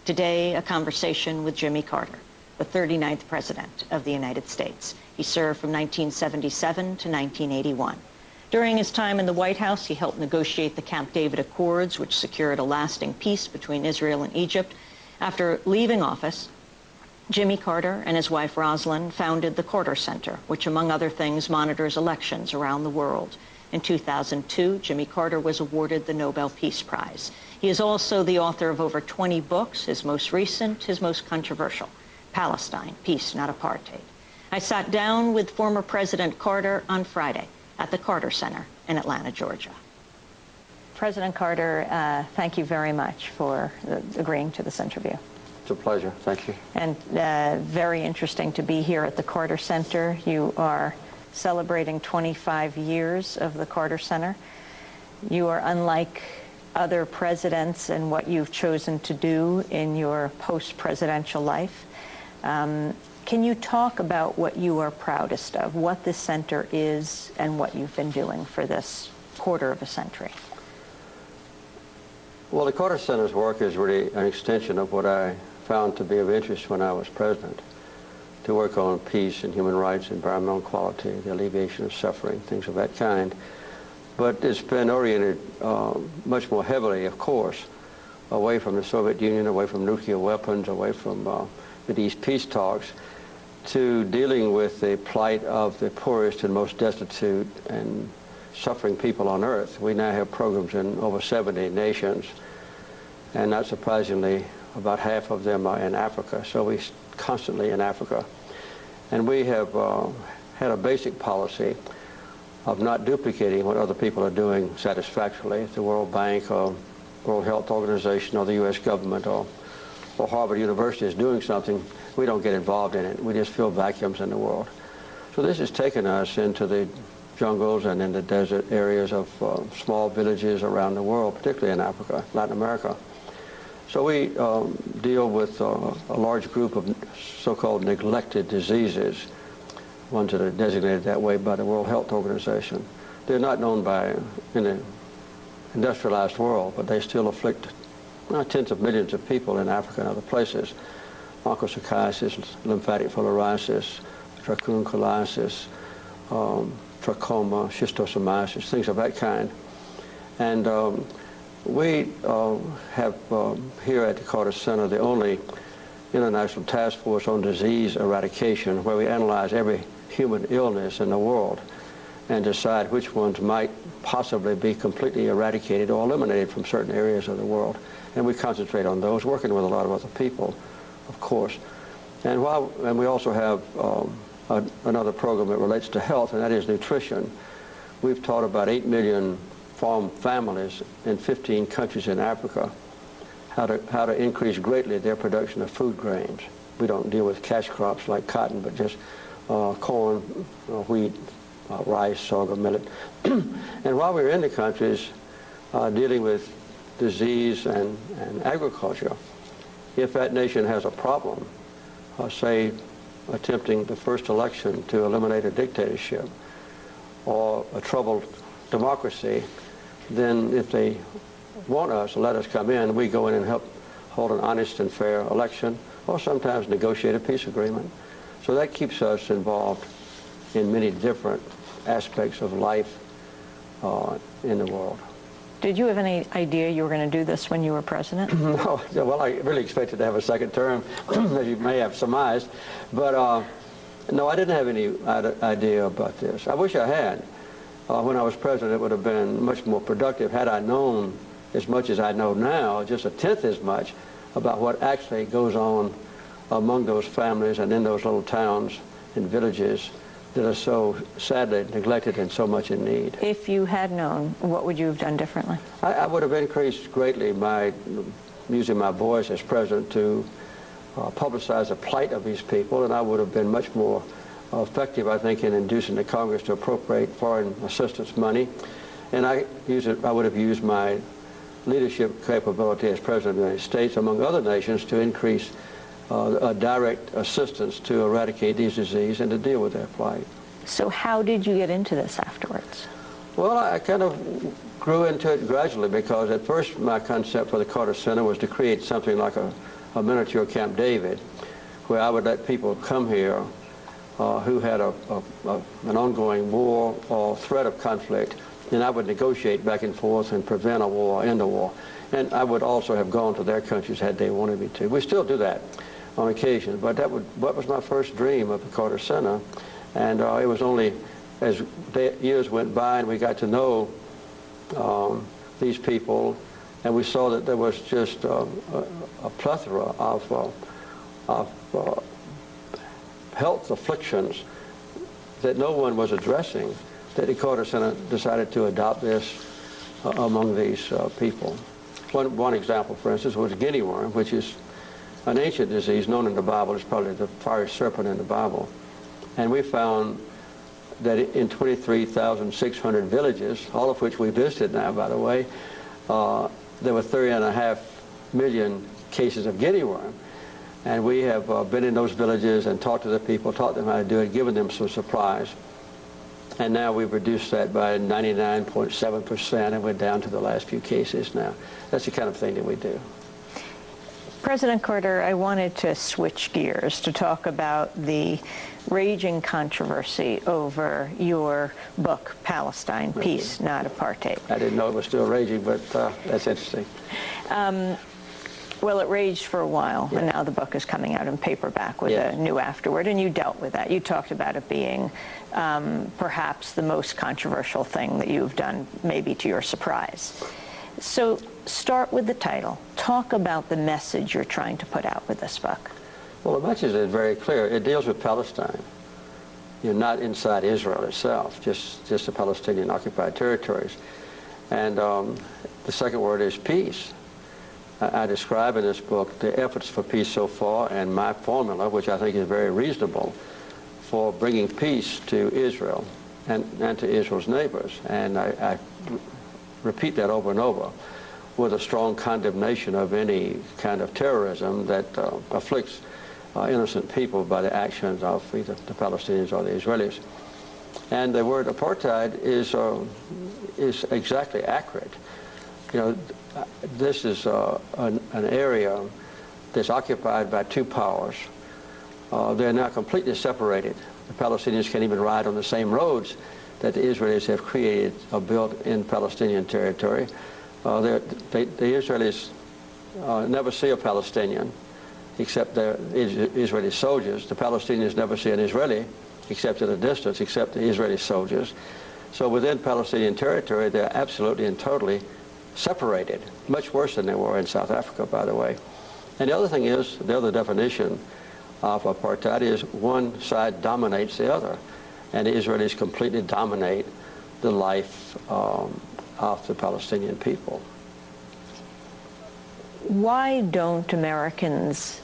Today, a conversation with Jimmy Carter, the 39th President of the United States. He served from 1977 to 1981. During his time in the White House, he helped negotiate the Camp David Accords, which secured a lasting peace between Israel and Egypt. After leaving office, Jimmy Carter and his wife Rosalind founded the Carter Center, which, among other things, monitors elections around the world. In 2002, Jimmy Carter was awarded the Nobel Peace Prize. He is also the author of over 20 books, his most recent, his most controversial, Palestine, Peace, Not Apartheid. I sat down with former President Carter on Friday at the Carter Center in Atlanta, Georgia. President Carter, thank you very much for agreeing to this interview. It's a pleasure. Thank you. And very interesting to be here at the Carter Center. You are celebrating 25 years of the Carter Center. You are unlike other presidents in what you've chosen to do in your post-presidential life. Can you talk about what you are proudest of, what this center is, and what you've been doing for this quarter of a century? Well, the Carter Center's work is really an extension of what I found to be of interest when I was president, to work on peace and human rights, environmental equality, the alleviation of suffering, things of that kind. But it's been oriented much more heavily, of course, away from the Soviet Union, away from nuclear weapons, away from Mideast peace talks, to dealing with the plight of the poorest and most destitute and suffering people on earth. We now have programs in over 70 nations, and not surprisingly, about half of them are in Africa, so we're constantly in Africa. And we have had a basic policy of not duplicating what other people are doing satisfactorily. If the World Bank or World Health Organization or the U.S. government or Harvard University is doing something, we don't get involved in it. We just fill vacuums in the world. So this has taken us into the jungles and in the desert areas of small villages around the world, particularly in Africa, Latin America. So we deal with a large group of so-called neglected diseases, ones that are designated that way by the World Health Organization. They're not known in the industrialized world, but they still afflict tens of millions of people in Africa and other places. Onchocerciasis, lymphatic filariasis, dracunculiasis, trachoma, schistosomiasis, things of that kind. And we have here at the Carter Center the only international task force on disease eradication, where we analyze every human illness in the world and decide which ones might possibly be completely eradicated or eliminated from certain areas of the world. And we concentrate on those, working with a lot of other people, of course. And we also have another program that relates to health, and that is nutrition. We've taught about 8 million farm families in 15 countries in Africa how to increase greatly their production of food grains. We don't deal with cash crops like cotton, but just corn, wheat, rice, sorghum, millet. And while we're in the countries dealing with disease and agriculture, if that nation has a problem, say attempting the first election to eliminate a dictatorship or a troubled democracy, then if they want us to let us come in, we go in and help hold an honest and fair election, or sometimes negotiate a peace agreement. So that keeps us involved in many different aspects of life in the world. Did you have any idea you were going to do this when you were president? No. Well, I really expected to have a second term, as you may have surmised. But no, I didn't have any idea about this. I wish I had. When I was president, it would have been much more productive had I known as much as I know now, just a tenth as much, about what actually goes on among those families and in those little towns and villages that are so sadly neglected and so much in need. If you had known, what would you have done differently? I would have increased greatly using my voice as president to publicize the plight of these people, and I would have been much more effective, I think, in inducing the Congress to appropriate foreign assistance money. And I would have used my leadership capability as President of the United States, among other nations, to increase direct assistance to eradicate these diseases and to deal with their plight. So how did you get into this afterwards? Well, I kind of grew into it gradually, because at first my concept for the Carter Center was to create something like a a miniature Camp David, where I would let people come here who had an ongoing war or threat of conflict, and I would negotiate back and forth and prevent a war, end a war. And I would also have gone to their countries had they wanted me to. We still do that on occasion, but that was my first dream of the Carter Center. And it was only as years went by and we got to know these people, and we saw that there was just a plethora of health afflictions that no one was addressing, that the Carter Center decided to adopt this among these people. One example, for instance, was guinea worm, which is an ancient disease known in the Bible. It's probably the fiery serpent in the Bible. And we found that in 23,600 villages, all of which we visited now, by the way, there were 30.5 million cases of guinea worm. And we have been in those villages and talked to the people, taught them how to do it, given them some supplies. And now we've reduced that by 99.7%, and we're down to the last few cases now. That's the kind of thing that we do. President Carter, I wanted to switch gears to talk about the raging controversy over your book, Palestine, Peace, Not Apartheid. I didn't know it was still raging, but that's interesting. Well, it raged for a while, and now the book is coming out in paperback with a new afterword, and you dealt with that. You talked about it being perhaps the most controversial thing that you've done, maybe to your surprise. So start with the title. Talk about the message you're trying to put out with this book. Well, the message is very clear. It deals with Palestine. You're not inside Israel itself, just the Palestinian occupied territories. And the second word is peace. I describe in this book the efforts for peace so far and my formula, which I think is very reasonable, for bringing peace to Israel and to Israel's neighbors. And I repeat that over and over with a strong condemnation of any kind of terrorism that afflicts innocent people by the actions of either the Palestinians or the Israelis. And the word apartheid is exactly accurate. You know, this is an area that's occupied by two powers. They're now completely separated. The Palestinians can't even ride on the same roads that the Israelis have created or built in Palestinian territory. The Israelis never see a Palestinian except the Israeli soldiers. The Palestinians never see an Israeli except at a distance, except the Israeli soldiers. So within Palestinian territory, they're absolutely and totally separated, much worse than they were in South Africa, by the way. And the other thing is, the other definition of apartheid is one side dominates the other, and the Israelis completely dominate the life of the Palestinian people. Why don't Americans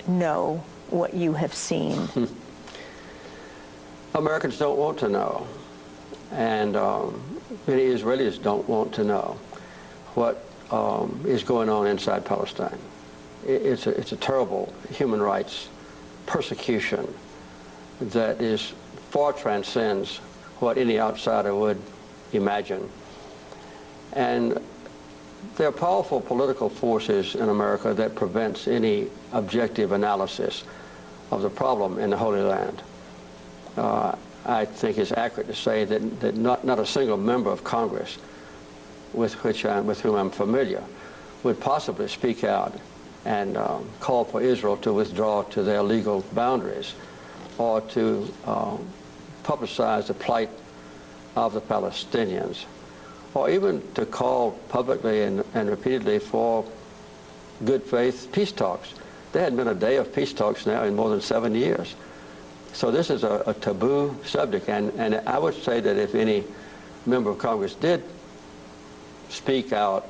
know what you have seen? Americans don't want to know, and many Israelis don't want to know what is going on inside Palestine. It's a terrible human rights persecution that is far transcends what any outsider would imagine. And there are powerful political forces in America that prevents any objective analysis of the problem in the Holy Land. I think it's accurate to say that not a single member of Congress with whom I'm familiar would possibly speak out and call for Israel to withdraw to their legal boundaries or to publicize the plight of the Palestinians, or even to call publicly and repeatedly for good faith peace talks. There hadn't been a day of peace talks now in more than 7 years. So this is a taboo subject, and I would say that if any member of Congress did speak out,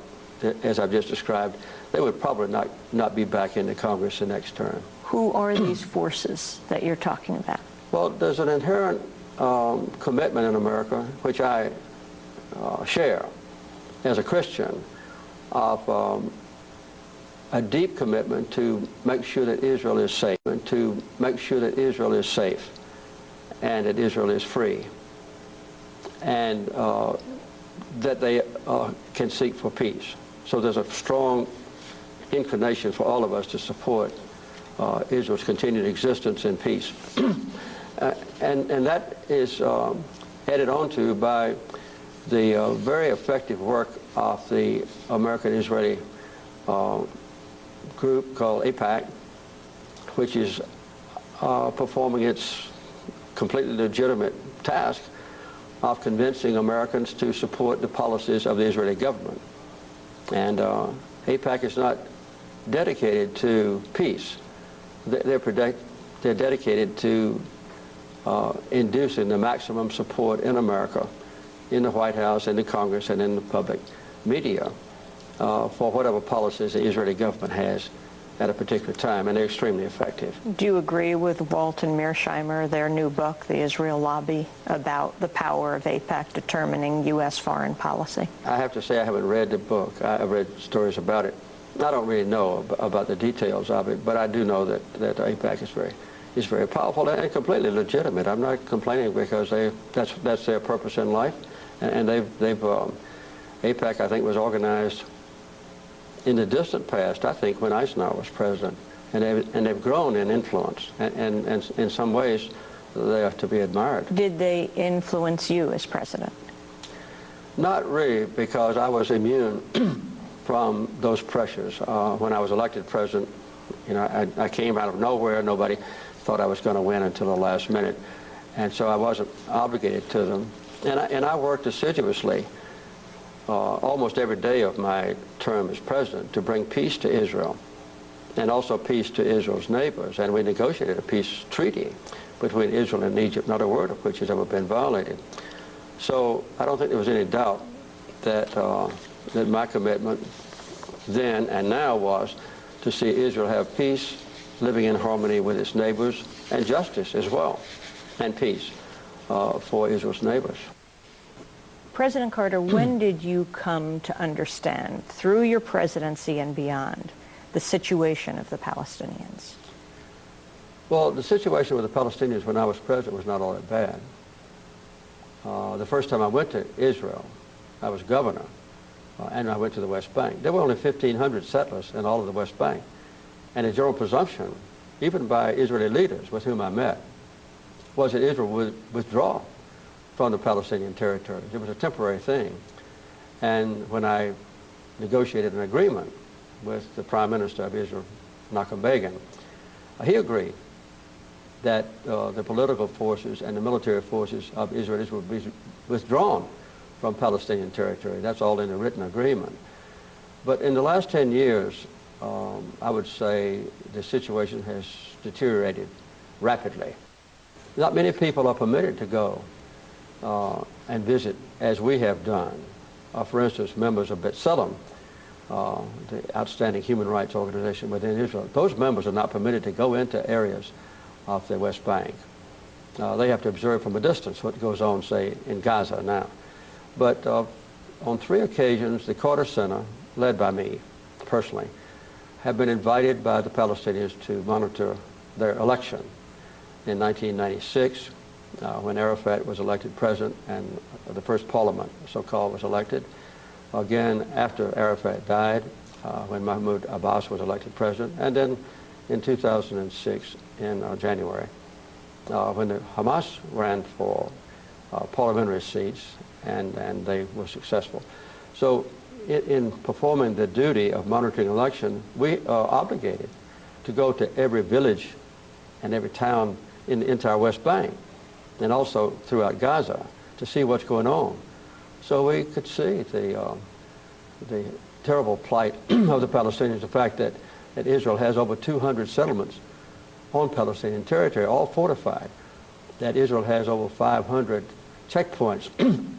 as I've just described, they would probably not be back into Congress the next term. Who are these forces that you're talking about? Well, there's an inherent commitment in America, which I share as a Christian, of a deep commitment to make sure that Israel is safe, and to make sure that Israel is safe and that Israel is free, and that they can seek for peace. So there's a strong inclination for all of us to support Israel's continued existence and peace. And that is added on to by the very effective work of the American-Israeli group called AIPAC, which is performing its completely legitimate task of convincing Americans to support the policies of the Israeli government. And AIPAC is not dedicated to peace. They're dedicated to inducing the maximum support in America, in the White House, in the Congress, and in the public media for whatever policies the Israeli government has at a particular time, and they're extremely effective. Do you agree with Walt and Mearsheimer, their new book, The Israel Lobby, about the power of AIPAC determining U.S. foreign policy? I have to say I haven't read the book. I've read stories about it. I don't really know about the details of it, but I do know that AIPAC is very powerful and completely legitimate. I'm not complaining because that's their purpose in life, and AIPAC, I think, was organized in the distant past, I think, when Eisenhower was president, and they've grown in influence, and in some ways they are to be admired. Did they influence you as president? Not really, because I was immune from those pressures. When I was elected president, you know, I came out of nowhere. Nobody thought I was going to win until the last minute, and so I wasn't obligated to them. And I worked assiduously almost every day of my term as president to bring peace to Israel, and also peace to Israel's neighbors. And we negotiated a peace treaty between Israel and Egypt, not a word of which has ever been violated. So I don't think there was any doubt that that my commitment then and now was to see Israel have peace, living in harmony with its neighbors, and justice as well, and peace for Israel's neighbors. President Carter, when did you come to understand, through your presidency and beyond, the situation of the Palestinians? Well, the situation with the Palestinians when I was president was not all that bad. The first time I went to Israel, I was governor, and I went to the West Bank. There were only 1,500 settlers in all of the West Bank. And the general presumption, even by Israeli leaders with whom I met, was that Israel would withdraw from the Palestinian territories. It was a temporary thing. And when I negotiated an agreement with the Prime Minister of Israel, Menachem Begin, he agreed that the political forces and the military forces of Israel would be withdrawn from Palestinian territory. That's all in a written agreement. But in the last 10 years, I would say the situation has deteriorated rapidly. Not many people are permitted to go and visit as we have done. For instance, members of B'Tselem, the outstanding human rights organization within Israel, those members are not permitted to go into areas of the West Bank. They have to observe from a distance what goes on, say, in Gaza now. But on 3 occasions, the Carter Center, led by me personally, have been invited by the Palestinians to monitor their election. In 1996, when Arafat was elected president and the first parliament, so-called, was elected. Again, after Arafat died, when Mahmoud Abbas was elected president. And then in 2006, in January, when the Hamas ran for parliamentary seats, and they were successful. So in performing the duty of monitoring election, we are obligated to go to every village and every town in the entire West Bank, and also throughout Gaza, to see what's going on. So we could see the terrible plight of the Palestinians, the fact that Israel has over 200 settlements on Palestinian territory, all fortified, that Israel has over 500 checkpoints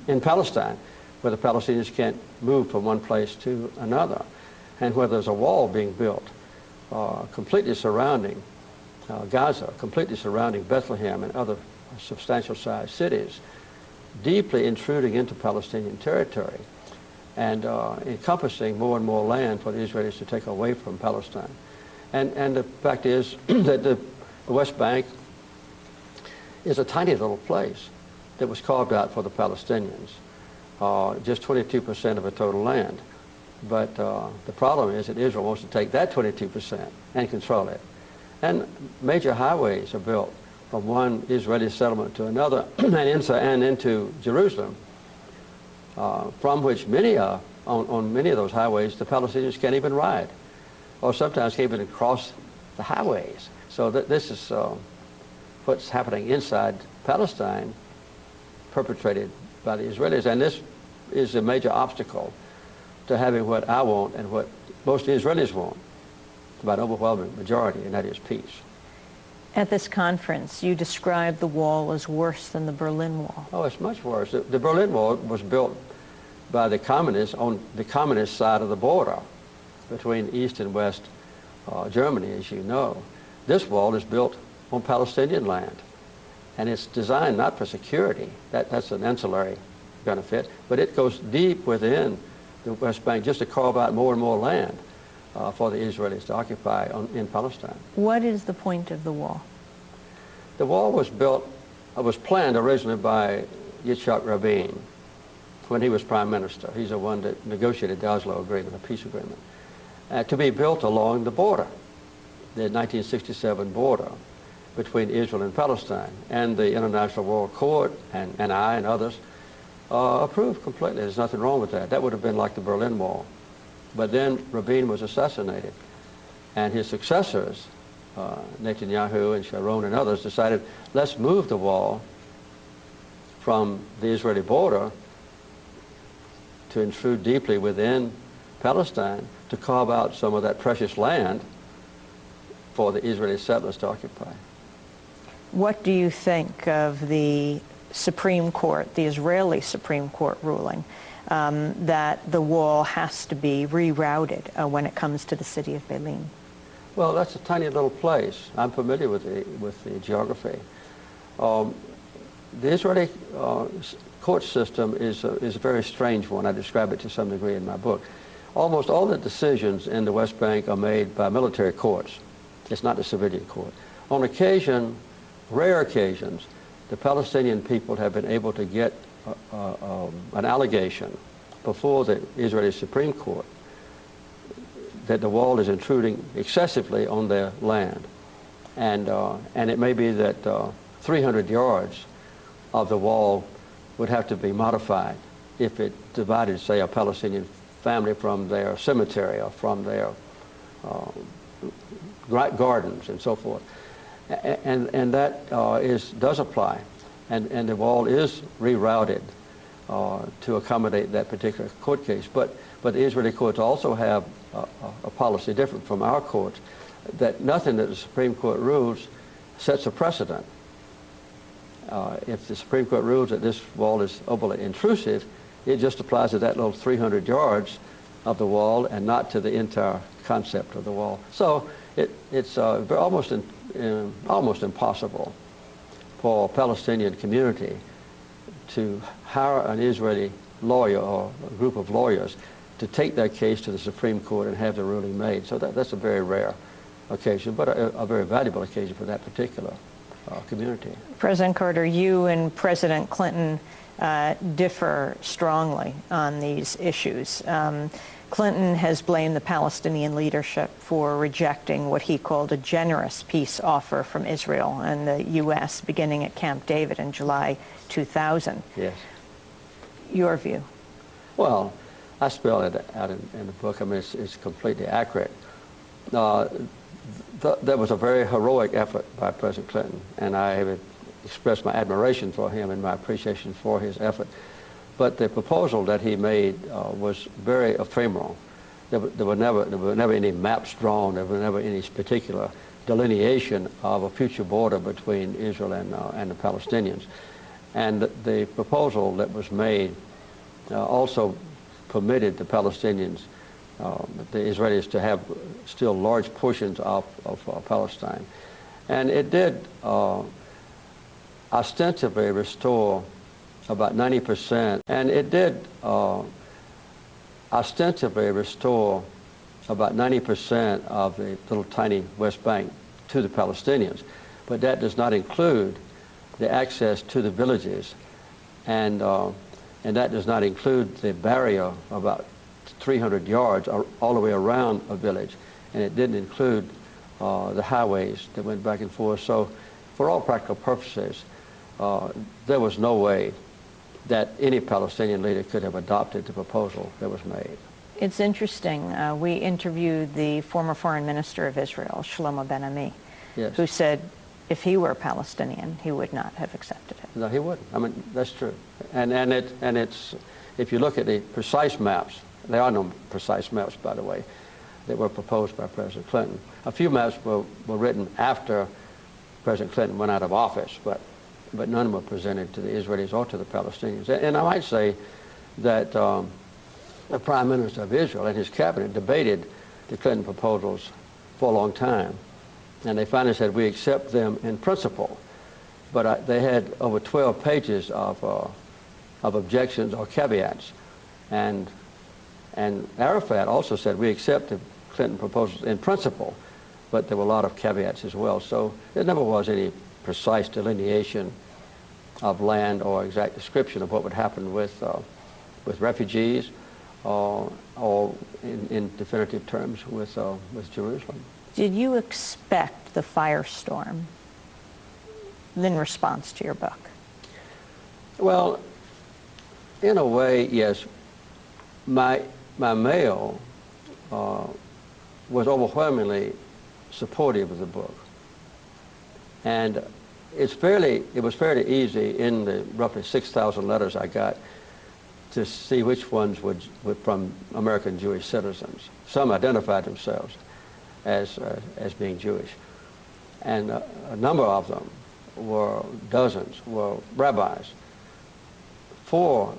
in Palestine where the Palestinians can't move from one place to another, and where there's a wall being built completely surrounding Gaza, completely surrounding Bethlehem and other substantial sized cities, deeply intruding into Palestinian territory and encompassing more and more land for the Israelis to take away from Palestine. And the fact is that the West Bank is a tiny little place that was carved out for the Palestinians, just 22% of the total land. But the problem is that Israel wants to take that 22% and control it. And major highways are built from one Israeli settlement to another and into Jerusalem, from which many on many of those highways the Palestinians can't even ride, or sometimes can't even cross the highways. So this is what's happening inside Palestine, perpetrated by the Israelis, and this is a major obstacle to having what I want and what most Israelis want, by an overwhelming majority, and that is peace. At this conference, you described the wall as worse than the Berlin Wall. Oh, it's much worse. The Berlin Wall was built by the communists on the communist side of the border between East and West Germany, as you know. This wall is built on Palestinian land, and it's designed not for security. That's an ancillary benefit, but it goes deep within the West Bank just to carve out more and more land for the Israelis to occupy in Palestine. What is the point of the wall? The wall was planned originally by Yitzhak Rabin when he was prime minister. He's the one that negotiated the Oslo Agreement, a peace agreement, to be built along the border, the 1967 border between Israel and Palestine. And the International World Court and I and others approved completely. There's nothing wrong with that. That would have been like the Berlin Wall. But then Rabin was assassinated, and his successors, Netanyahu and Sharon and others, decided, let's move the wall from the Israeli border to intrude deeply within Palestine to carve out some of that precious land for the Israeli settlers to occupy. What do you think of the Supreme Court, the Israeli Supreme Court ruling that the wall has to be rerouted when it comes to the city of Beilin? Well, that's a tiny little place. I'm familiar with the geography. The Israeli court system is a very strange one. I describe it to some degree in my book. Almost all the decisions in the West Bank are made by military courts. It's not the civilian court. On occasion, rare occasions, the Palestinian people have been able to get an allegation before the Israeli Supreme Court that the wall is intruding excessively on their land. And it may be that 300 yards of the wall would have to be modified if it divided, say, a Palestinian family from their cemetery or from their gardens and so forth. And that does apply. And the wall is rerouted to accommodate that particular court case. But the Israeli courts also have a policy different from our courts, that nothing that the Supreme Court rules sets a precedent. If the Supreme Court rules that this wall is overly intrusive, it just applies to that little 300 yards of the wall and not to the entire concept of the wall. So it's almost impossible for a Palestinian community to hire an Israeli lawyer or a group of lawyers to take their case to the Supreme Court and have the ruling made. So that's a very rare occasion, but a very valuable occasion for that particular community. President Carter, you and President Clinton differ strongly on these issues. Clinton has blamed the Palestinian leadership for rejecting what he called a generous peace offer from Israel and the U.S. beginning at Camp David in July 2000. Yes. Your view? Well, I spell it out in the book. I mean, it's completely accurate. There was a very heroic effort by President Clinton, and I have expressed my admiration for him and my appreciation for his effort. But the proposal that he made was very ephemeral. There were never any maps drawn. There were never any particular delineation of a future border between Israel and the Palestinians. And the proposal that was made also permitted the Palestinians, the Israelis, to have still large portions of Palestine. And it did ostensibly restore about 90%, and it did ostensibly restore about 90% of the little tiny West Bank to the Palestinians. But that does not include the access to the villages, and that does not include the barrier about 300 yards all the way around a village, and it didn't include the highways that went back and forth. So for all practical purposes, there was no way that any Palestinian leader could have adopted the proposal that was made. It's interesting. We interviewed the former foreign minister of Israel, Shlomo Ben-Ami, Yes. who said if he were Palestinian, he would not have accepted it. No, he wouldn't. I mean, that's true. And it's, if you look at the precise maps, there are no precise maps, by the way, that were proposed by President Clinton. A few maps were written after President Clinton went out of office, but none were presented to the Israelis or to the Palestinians. And I might say that the Prime Minister of Israel and his cabinet debated the Clinton proposals for a long time. And they finally said, we accept them in principle. But they had over 12 pages of objections or caveats. And Arafat also said, we accept the Clinton proposals in principle, but there were a lot of caveats as well. So there never was any precise delineation of land or exact description of what would happen with refugees or in definitive terms with Jerusalem. Did you expect the firestorm in response to your book? Well, in a way, yes. My mail was overwhelmingly supportive of the book. And it was fairly easy in the roughly 6,000 letters I got to see which ones were from American Jewish citizens. Some identified themselves as being Jewish. And a number of them dozens were rabbis. 4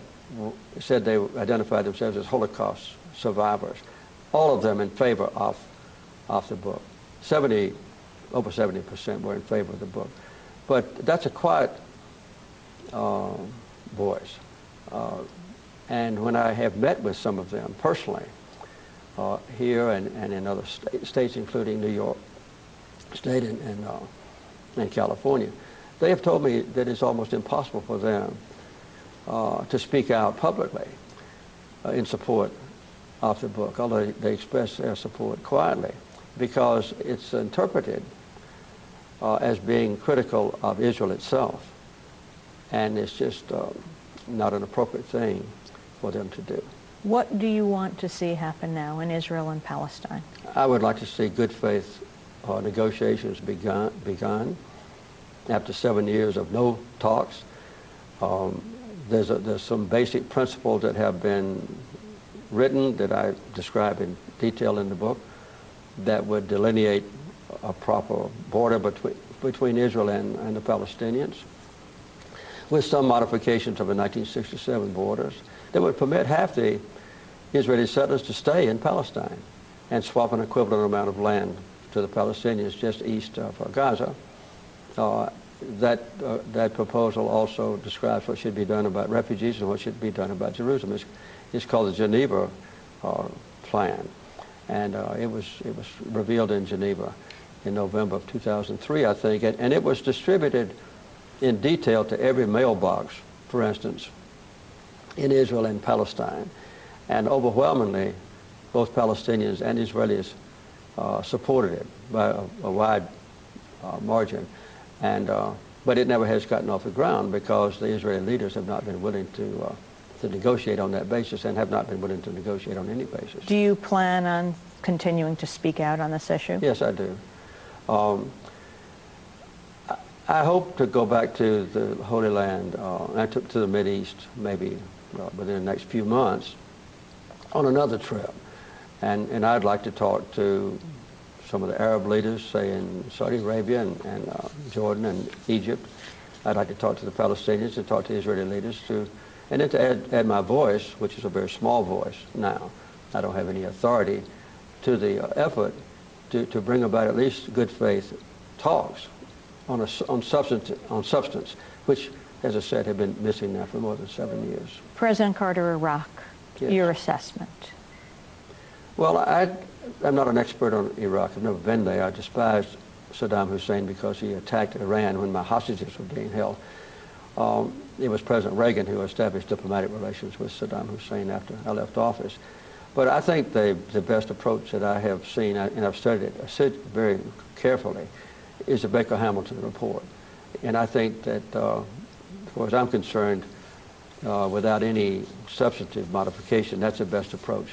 said they identified themselves as Holocaust survivors. All of them in favor of the book. Over 70% were in favor of the book. But that's a quiet voice. And when I have met with some of them personally, here and in other states, including New York State and California, they have told me that it's almost impossible for them to speak out publicly in support of the book, although they express their support quietly, because it's interpreted as being critical of Israel itself. And it's just not an appropriate thing for them to do. What do you want to see happen now in Israel and Palestine? I would like to see good faith negotiations begun after 7 years of no talks. There's some basic principles that have been written that I describe in detail in the book that would delineate a proper border between Israel and the Palestinians, with some modifications of the 1967 borders that would permit half the Israeli settlers to stay in Palestine and swap an equivalent amount of land to the Palestinians just east of Gaza. That proposal also describes what should be done about refugees and what should be done about Jerusalem. It's called the Geneva Plan, and it was revealed in Geneva in November of 2003, I think, and it was distributed in detail to every mailbox, for instance, in Israel and Palestine. And overwhelmingly, both Palestinians and Israelis supported it by a wide margin. But it never has gotten off the ground because the Israeli leaders have not been willing to negotiate on that basis and have not been willing to negotiate on any basis. Do you plan on continuing to speak out on this issue? Yes, I do. I hope to go back to the Holy Land, and to the Mideast, maybe within the next few months, on another trip. And I'd like to talk to some of the Arab leaders, say in Saudi Arabia and Jordan and Egypt. I'd like to talk to the Palestinians and talk to Israeli leaders and then to add my voice, which is a very small voice now. I don't have any authority, to the effort to bring about at least good faith talks on substance, which, as I said, have been missing now for more than 7 years. President Carter, Iraq, yes. Your assessment? Well, I'm not an expert on Iraq. I've never been there. I despised Saddam Hussein because he attacked Iran when my hostages were being held. It was President Reagan who established diplomatic relations with Saddam Hussein after I left office. But I think the best approach that I have seen, and I've studied it very carefully, is the Baker-Hamilton report. And I think that, as far as I'm concerned, without any substantive modification, that's the best approach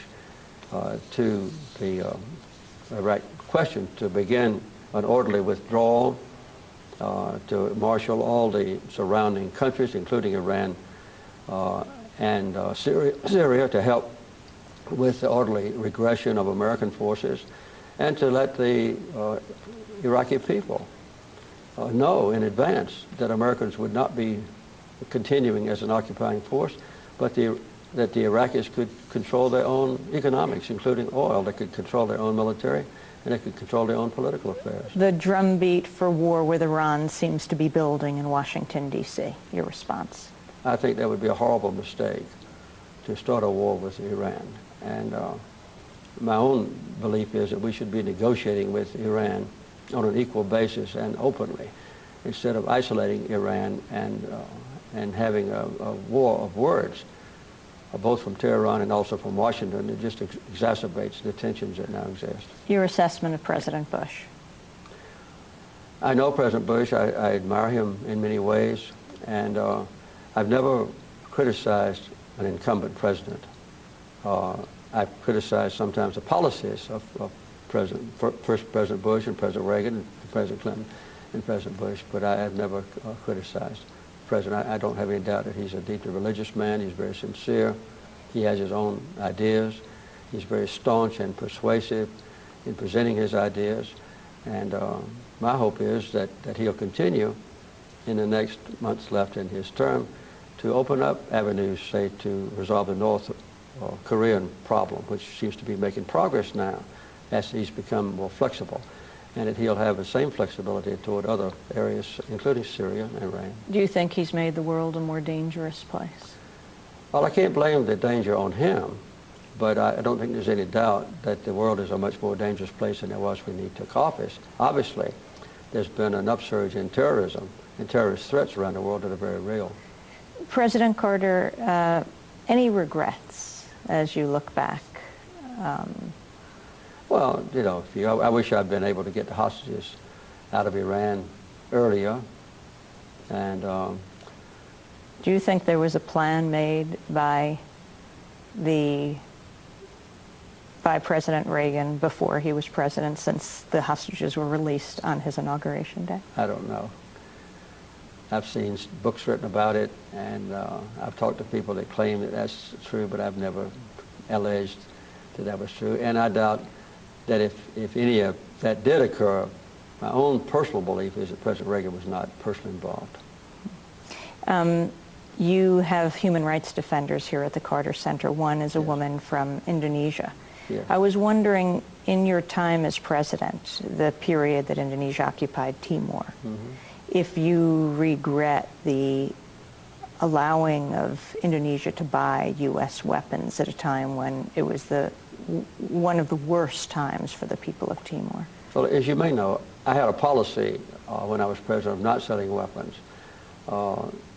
to the Iraq question, to begin an orderly withdrawal, to marshal all the surrounding countries, including Iran and Syria, to help with the orderly regression of American forces, and to let the Iraqi people know in advance that Americans would not be continuing as an occupying force, but that the Iraqis could control their own economics, including oil. They could control their own military, and they could control their own political affairs. The drumbeat for war with Iran seems to be building in Washington, D.C. Your response? I think that would be a horrible mistake to start a war with Iran. And my own belief is that we should be negotiating with Iran on an equal basis and openly, instead of isolating Iran and having a war of words, both from Tehran and also from Washington. It just exacerbates the tensions that now exist. Your assessment of President Bush? I know President Bush. I admire him in many ways, and I've never criticized an incumbent president. I've criticized sometimes the policies of first President Bush and President Reagan and President Clinton and President Bush, but I have never criticized the president. I don't have any doubt that he's a deeply religious man. He's very sincere. He has his own ideas. He's very staunch and persuasive in presenting his ideas. And my hope is that he'll continue in the next months left in his term to open up avenues, say, to resolve the North Korean problem, which seems to be making progress now as he's become more flexible, and that he'll have the same flexibility toward other areas, including Syria and Iran. Do you think he's made the world a more dangerous place? Well, I can't blame the danger on him, but I don't think there's any doubt that the world is a much more dangerous place than it was when he took office. Obviously, there's been an upsurge in terrorism and terrorist threats around the world that are very real. President Carter, any regrets as you look back? Well, you know, I wish I'd been able to get the hostages out of Iran earlier. And do you think there was a plan made by President Reagan before he was president, since the hostages were released on his inauguration day? I don't know. I've seen books written about it, and I've talked to people that claim that that's true, but I've never alleged that that was true. And I doubt that if any of that did occur, my own personal belief is that President Reagan was not personally involved. You have human rights defenders here at the Carter Center. One is a woman from Indonesia. Yes. I was wondering, in your time as president, the period that Indonesia occupied Timor, if you regret the allowing of Indonesia to buy U.S. weapons at a time when it was one of the worst times for the people of Timor. Well, as you may know, I had a policy when I was president of not selling weapons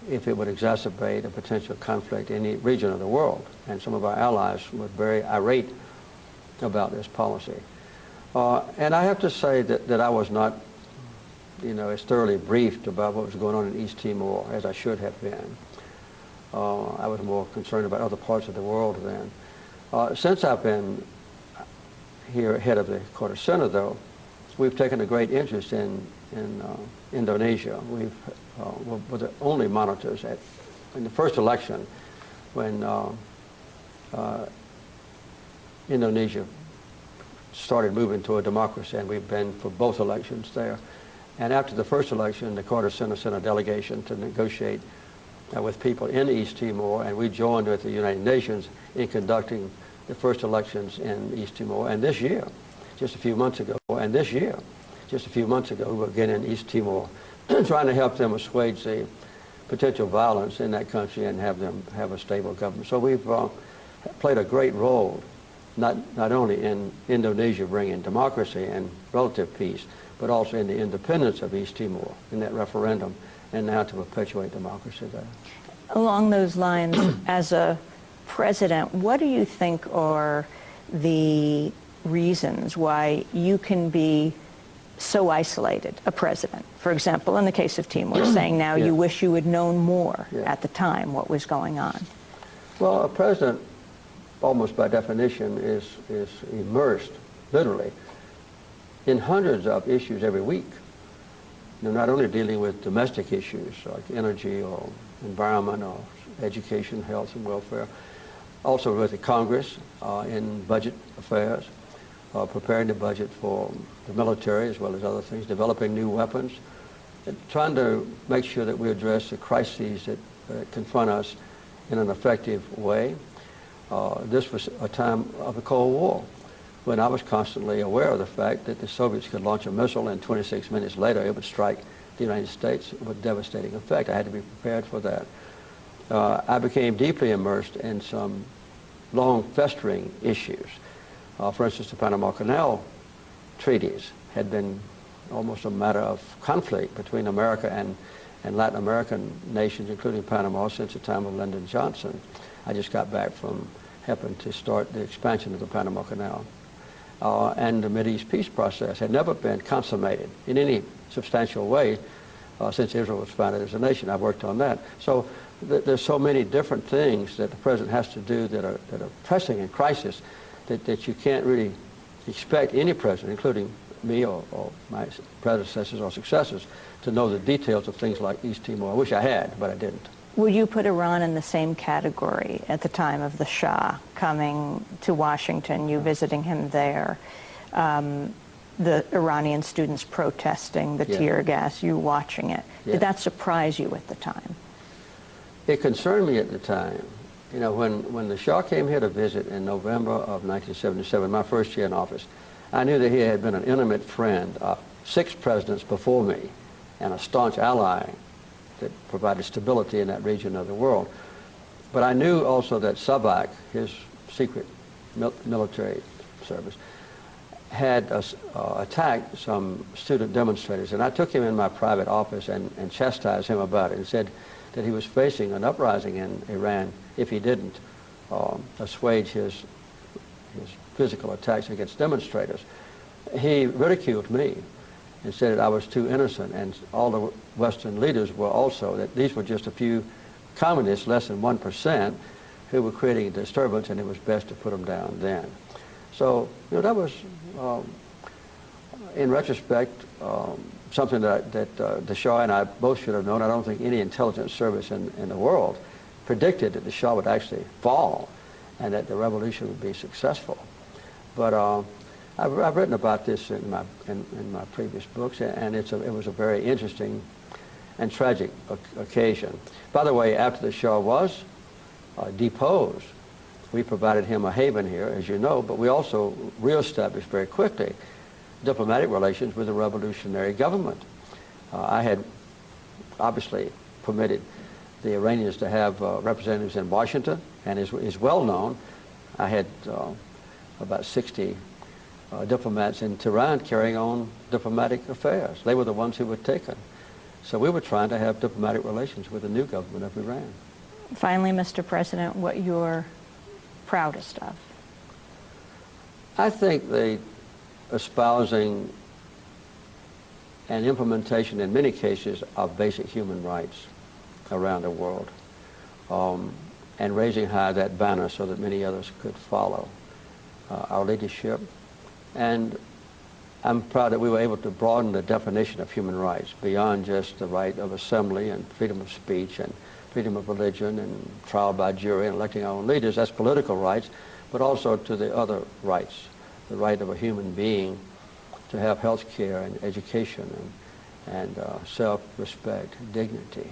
if it would exacerbate a potential conflict in any region of the world. And some of our allies were very irate about this policy. And I have to say that I was not, you know, as thoroughly briefed about what was going on in East Timor as I should have been. I was more concerned about other parts of the world then. Since I've been here head of the Carter Center, though, we've taken a great interest in Indonesia. We're the only monitors in the first election when Indonesia started moving toward democracy, and we've been for both elections there. And after the first election, the Carter Center sent a delegation to negotiate with people in East Timor, and we joined with the United Nations in conducting the first elections in East Timor. And this year, just a few months ago, we were again in East Timor, trying to help them assuage the potential violence in that country and have them have a stable government. So we've played a great role, not only in Indonesia bringing democracy and relative peace, but also in the independence of East Timor in that referendum, and now to perpetuate democracy there. Along those lines, as a president, what do you think are the reasons why you can be so isolated, a president? For example, in the case of Timor, saying now you wish you had known more at the time what was going on. Well, a president, almost by definition, is immersed, literally, in hundreds of issues every week. They're not only dealing with domestic issues like energy or environment or education, health and welfare, also with the Congress in budget affairs, preparing the budget for the military as well as other things, developing new weapons, and trying to make sure that we address the crises that confront us in an effective way. This was a time of the Cold War, when I was constantly aware of the fact that the Soviets could launch a missile and 26 minutes later it would strike the United States with devastating effect. I had to be prepared for that. I became deeply immersed in some long festering issues. For instance, the Panama Canal treaties had been almost a matter of conflict between America and Latin American nations, including Panama, since the time of Lyndon Johnson. I just got back from helping to start the expansion of the Panama Canal. And the Mideast peace process had never been consummated in any substantial way since Israel was founded as a nation. I've worked on that. So there's so many different things that the president has to do that are pressing in crisis that you can't really expect any president, including me or my predecessors or successors, to know the details of things like East Timor. I wish I had, but I didn't. Would you put Iran in the same category at the time of the Shah coming to Washington, you visiting him there, the Iranian students protesting, the tear gas, you watching it? Did that surprise you at the time? It concerned me at the time. You know, when the Shah came here to visit in November of 1977, my first year in office, I knew that he had been an intimate friend of 6 presidents before me and a staunch ally that provided stability in that region of the world. But I knew also that Sabak, his secret military service, had attacked some student demonstrators. And I took him in my private office and chastised him about it and said that he was facing an uprising in Iran if he didn't assuage his physical attacks against demonstrators. He ridiculed me and said that I was too innocent, and all the Western leaders were also, that these were just a few communists, less than 1%, who were creating a disturbance, and it was best to put them down then. So, you know, that was, in retrospect, something that the Shah and I both should have known. I don't think any intelligence service in the world predicted that the Shah would actually fall and that the revolution would be successful. But I've written about this in my previous books, and it was a very interesting and tragic occasion. By the way, after the Shah was deposed, we provided him a haven here, as you know, but we also reestablished very quickly diplomatic relations with the revolutionary government. I had obviously permitted the Iranians to have representatives in Washington, and is well known. I had about 60 diplomats in Tehran carrying on diplomatic affairs. They were the ones who were taken. So we were trying to have diplomatic relations with the new government of Iran. Finally, Mr. President, what you're proudest of? I think the espousing and implementation in many cases of basic human rights around the world, and raising high that banner so that many others could follow our leadership. And I'm proud that we were able to broaden the definition of human rights beyond just the right of assembly and freedom of speech and freedom of religion and trial by jury and electing our own leaders. That's political rights, but also to the other rights, the right of a human being to have health care and education and self-respect, dignity,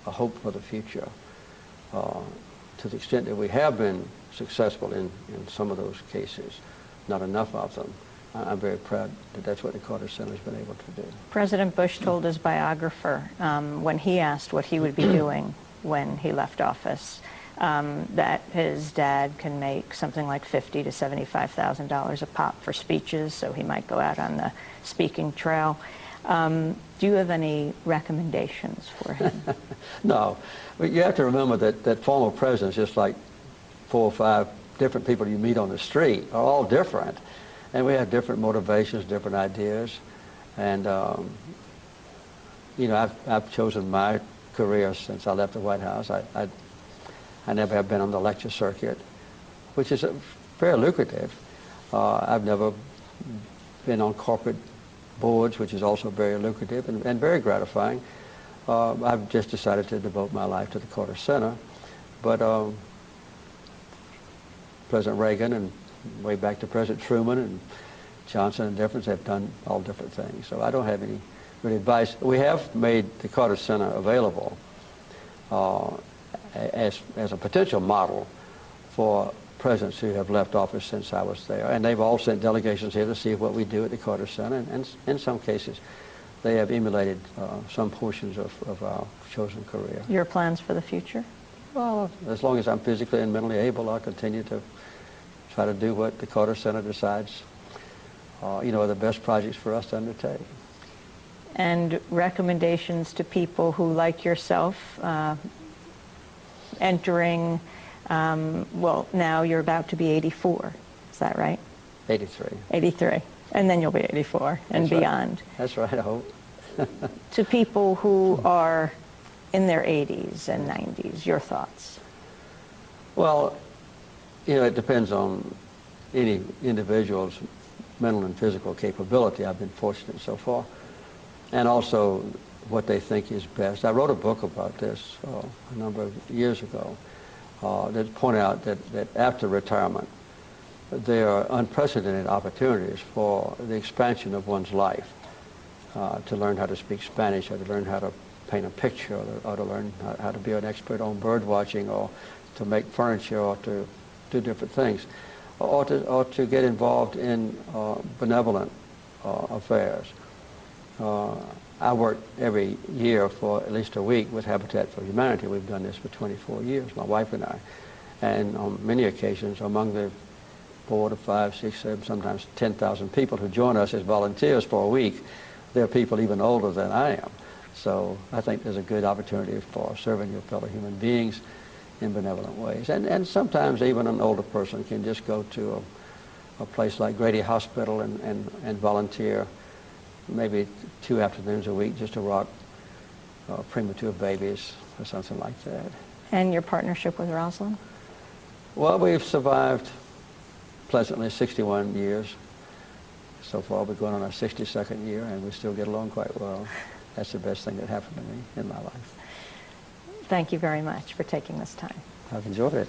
a hope for the future. To the extent that we have been successful in some of those cases, not enough of them, I'm very proud that that's what the Carter Center has been able to do. President Bush told his biographer when he asked what he would be doing when he left office, that his dad can make something like $50,000 to $75,000 a pop for speeches, so he might go out on the speaking trail. Do you have any recommendations for him? No. But you have to remember that former presidents, just like 4 or 5 different people you meet on the street are all different. And we have different motivations, different ideas. And, you know, I've chosen my career since I left the White House. I never have been on the lecture circuit, which is very lucrative. I've never been on corporate boards, which is also very lucrative and very gratifying. I've just decided to devote my life to the Carter Center. But President Reagan and way back to President Truman and Johnson and different have done all different things. So I don't have any good advice. We have made the Carter Center available as a potential model for presidents who have left office since I was there. And they've all sent delegations here to see what we do at the Carter Center. And in some cases, they have emulated some portions of our chosen career. Your plans for the future? Well, as long as I'm physically and mentally able, I'll continue to try to do what the Carter Center decides, you know, are the best projects for us to undertake. And recommendations to people who, like yourself, entering, well, now you're about to be 84. Is that right? 83. 83. And then you'll be 84 and That's beyond. Right. That's right, I hope. To people who are in their 80s and 90s, your thoughts? Well, you know, it depends on any individual's mental and physical capability. I've been fortunate so far. And also what they think is best. I wrote a book about this a number of years ago that pointed out that after retirement, there are unprecedented opportunities for the expansion of one's life, to learn how to speak Spanish, or to learn how to paint a picture, or to learn how to be an expert on bird watching, or to make furniture, or to do different things, or to get involved in benevolent affairs. I work every year for at least a week with Habitat for Humanity. We've done this for 24 years, my wife and I. And on many occasions, among the 4 to 5, 6, 7, sometimes 10,000 people who join us as volunteers for a week, there are people even older than I am. So I think there's a good opportunity for serving your fellow human beings in benevolent ways. And sometimes even an older person can just go to a place like Grady Hospital and volunteer maybe 2 afternoons a week just to rock premature babies or something like that. And your partnership with Rosalind? Well, we've survived pleasantly 61 years. So far, we're going on our 62nd year, and we still get along quite well. That's the best thing that happened to me in my life. Thank you very much for taking this time. I've enjoyed it.